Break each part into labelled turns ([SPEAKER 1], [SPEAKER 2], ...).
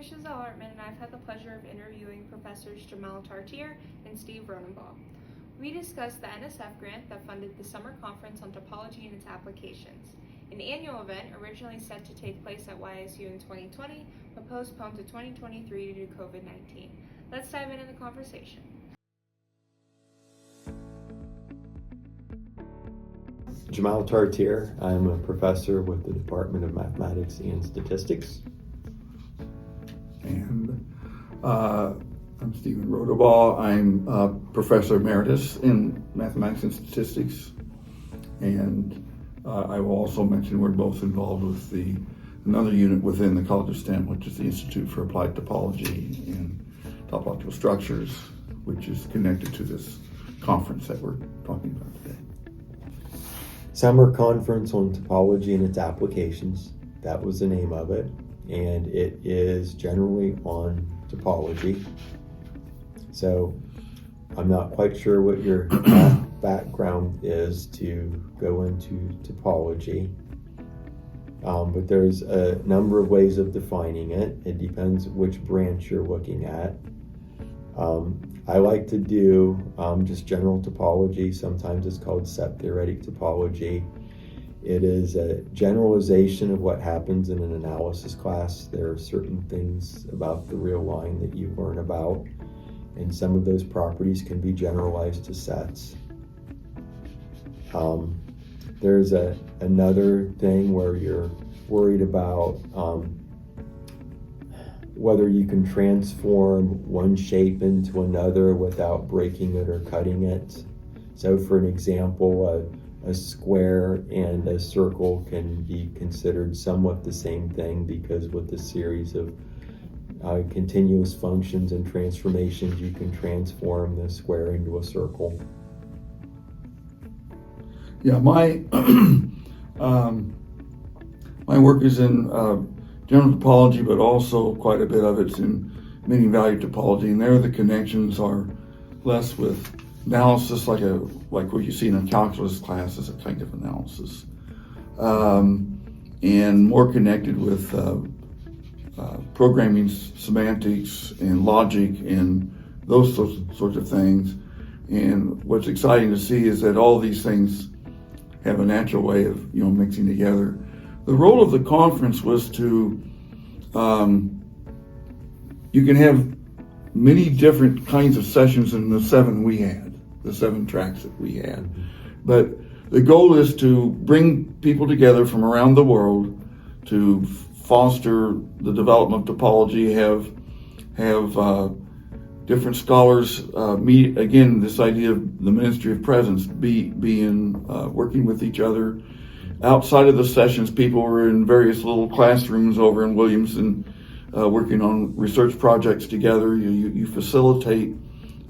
[SPEAKER 1] is Giselle Artman, and I've had the pleasure of interviewing Professors Jamal Tartir and Steve Rodabaugh. We discussed the NSF grant that funded the summer conference on topology and its applications, an annual event originally set to take place at YSU in 2020, but postponed to 2023 due to COVID-19. Let's dive into the conversation.
[SPEAKER 2] Jamal Tartir. I'm a professor with the Department of Mathematics and Statistics.
[SPEAKER 3] And I'm Stephen Rodabaugh. I'm a professor emeritus in mathematics and statistics. And I will also mention we're both involved with another unit within the College of STEM, which is the Institute for Applied Topology and Topological Structures, which is connected to this conference that we're talking about today.
[SPEAKER 2] Summer Conference on Topology and its Applications. That was the name of it. And it is generally on topology. So I'm not quite sure what your background is to go into topology. But there's a number of ways of defining it. It depends which branch you're looking at. I like to do just general topology. Sometimes it's called set theoretic topology. It is a generalization of what happens in an analysis class. There are certain things about the real line that you learn about, and some of those properties can be generalized to sets. There's another thing where you're worried about whether you can transform one shape into another without breaking it or cutting it. So for an example, a square and a circle can be considered somewhat the same thing, because with a series of continuous functions and transformations, you can transform the square into a circle.
[SPEAKER 3] Yeah, my my work is in general topology, but also quite a bit of it's in mean value topology, and there the connections are less with analysis like what you see in a calculus class as a kind of analysis, and more connected with programming semantics and logic and those sorts of things. And what's exciting to see is that all these things have a natural way of mixing together. The role of the conference was to you can have many different kinds of sessions in the 7 tracks that we had. But the goal is to bring people together from around the world to foster the development of topology, have different scholars meet, again, this idea of the ministry of presence, working with each other. Outside of the sessions, people were in various little classrooms over in Williamson working on research projects together. You facilitate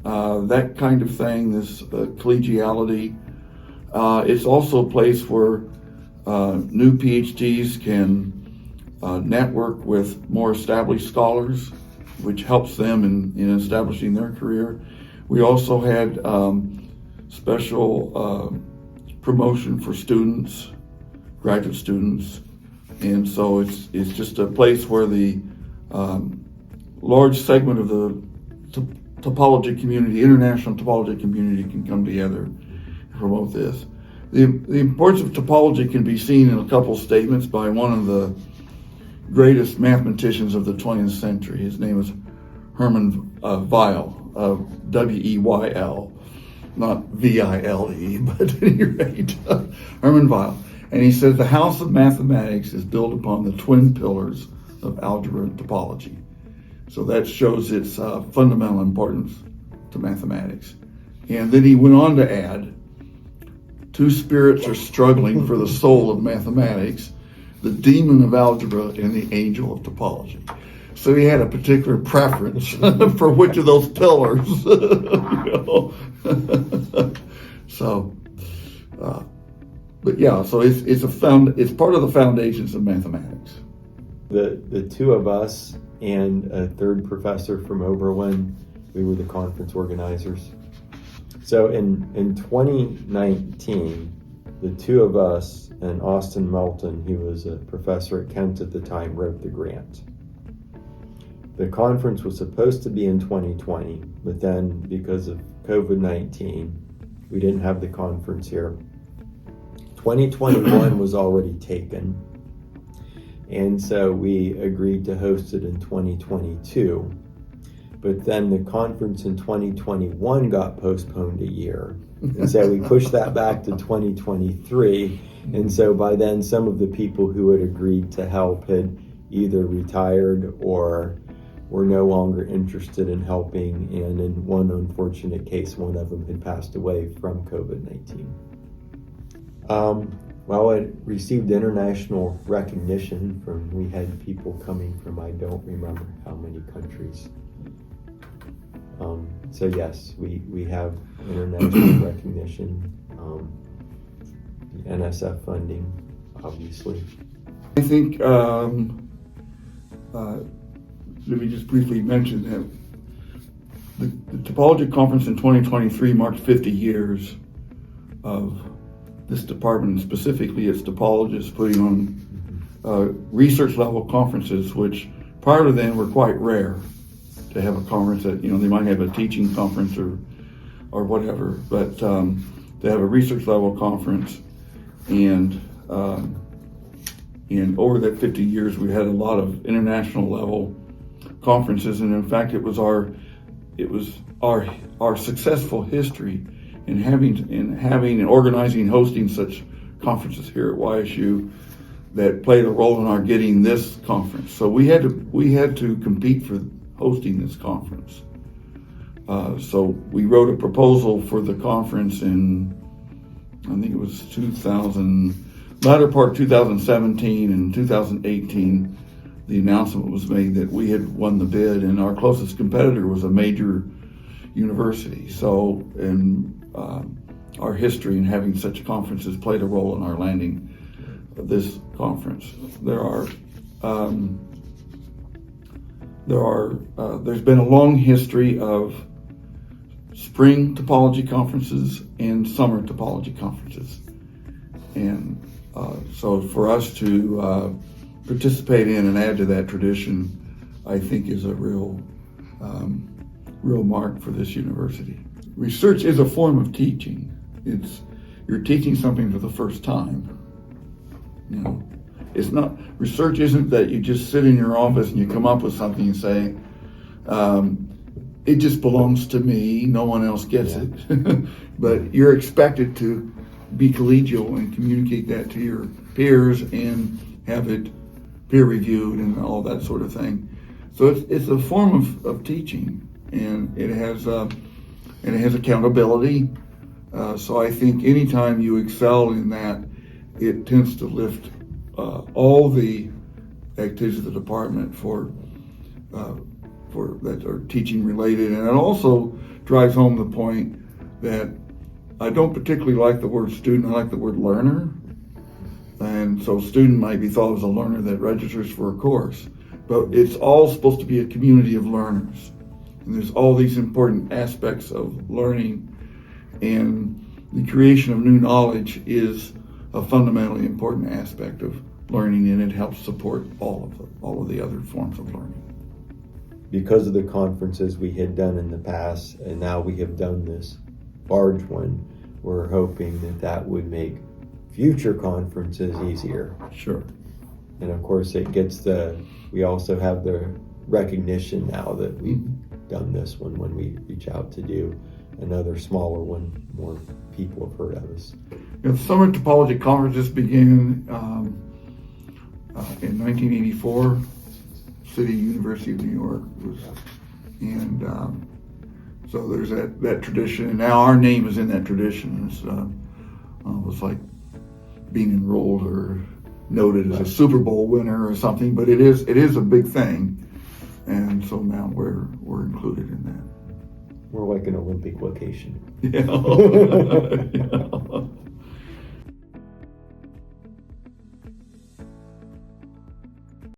[SPEAKER 3] that kind of thing, this collegiality. It's also a place where new PhDs can network with more established scholars, which helps them in establishing their career. We also had special promotion for students, graduate students, and so it's just a place where the large segment of the topology community, international topology community, can come together and promote this. The importance of topology can be seen in a couple statements by one of the greatest mathematicians of the 20th century. His name is Hermann Weyl, W-E-Y-L, not V-I-L-E, but at any rate, Hermann Weyl. And he says the house of mathematics is built upon the twin pillars of algebra and topology. So that shows its fundamental importance to mathematics. And then he went on to add, two spirits are struggling for the soul of mathematics, the demon of algebra and the angel of topology. So he had a particular preference for which of those pillars. So, but yeah, so it's part of the foundations of mathematics.
[SPEAKER 2] The two of us and a third professor from Oberlin, we were the conference organizers. So in 2019, the two of us and Austin Melton, he was a professor at Kent at the time, wrote the grant. The conference was supposed to be in 2020, but then because of COVID-19, we didn't have the conference here. 2021 was already taken, and so we agreed to host it in 2022. But then the conference in 2021 got postponed a year, and so we pushed that back to 2023. And so by then, some of the people who had agreed to help had either retired or were no longer interested in helping, and in one unfortunate case, one of them had passed away from COVID-19. Well, it received international recognition we had people coming from, I don't remember how many countries. So yes, we have international recognition, the NSF funding, obviously.
[SPEAKER 3] I think, let me just briefly mention that the Topology Conference in 2023 marked 50 years of this department, specifically its topologists, putting on research level conferences, which prior to then were quite rare to have a conference that, they might have a teaching conference or whatever, but to have a research level conference. And over that 50 years, we had a lot of international level conferences, and in fact, it was our successful history in having and organizing, hosting such conferences here at YSU that played a role in our getting this conference. So we had to compete for hosting this conference. So we wrote a proposal for the conference in, I think it was latter part 2017 and 2018. The announcement was made that we had won the bid, and our closest competitor was a major university. So, our history in having such conferences played a role in our landing of this conference. There's been a long history of spring topology conferences and summer topology conferences, and so for us to participate in and add to that tradition, I think is a real mark for this university. Research is a form of teaching. You're teaching something for the first time. It's not, research isn't that you just sit in your office and you come up with something and say, it just belongs to me, no one else gets it. But you're expected to be collegial and communicate that to your peers and have it peer reviewed and all that sort of thing. So it's a form of teaching, and it has accountability. So I think anytime you excel in that, it tends to lift all the activities of the department for that are teaching related, and it also drives home the point that I don't particularly like the word student. I like the word learner. And so student might be thought of as a learner that registers for a course, but it's all supposed to be a community of learners. And there's all these important aspects of learning, and the creation of new knowledge is a fundamentally important aspect of learning, and it helps support all of the other forms of learning.
[SPEAKER 2] Because of the conferences we had done in the past, and now we have done this large one, we're hoping that would make future conferences easier.
[SPEAKER 3] Sure.
[SPEAKER 2] And of course, we also have the recognition now that we've done this one. When we reach out to do another smaller one, more people have heard of us.
[SPEAKER 3] The summer topology conferences began in 1984. City University of New York and so there's that tradition, and now our name is in that tradition. It's like being enrolled or noted as a Super Bowl winner or something, but it is a big thing, and so now we're included in that.
[SPEAKER 2] We're like an Olympic location.
[SPEAKER 3] Yeah.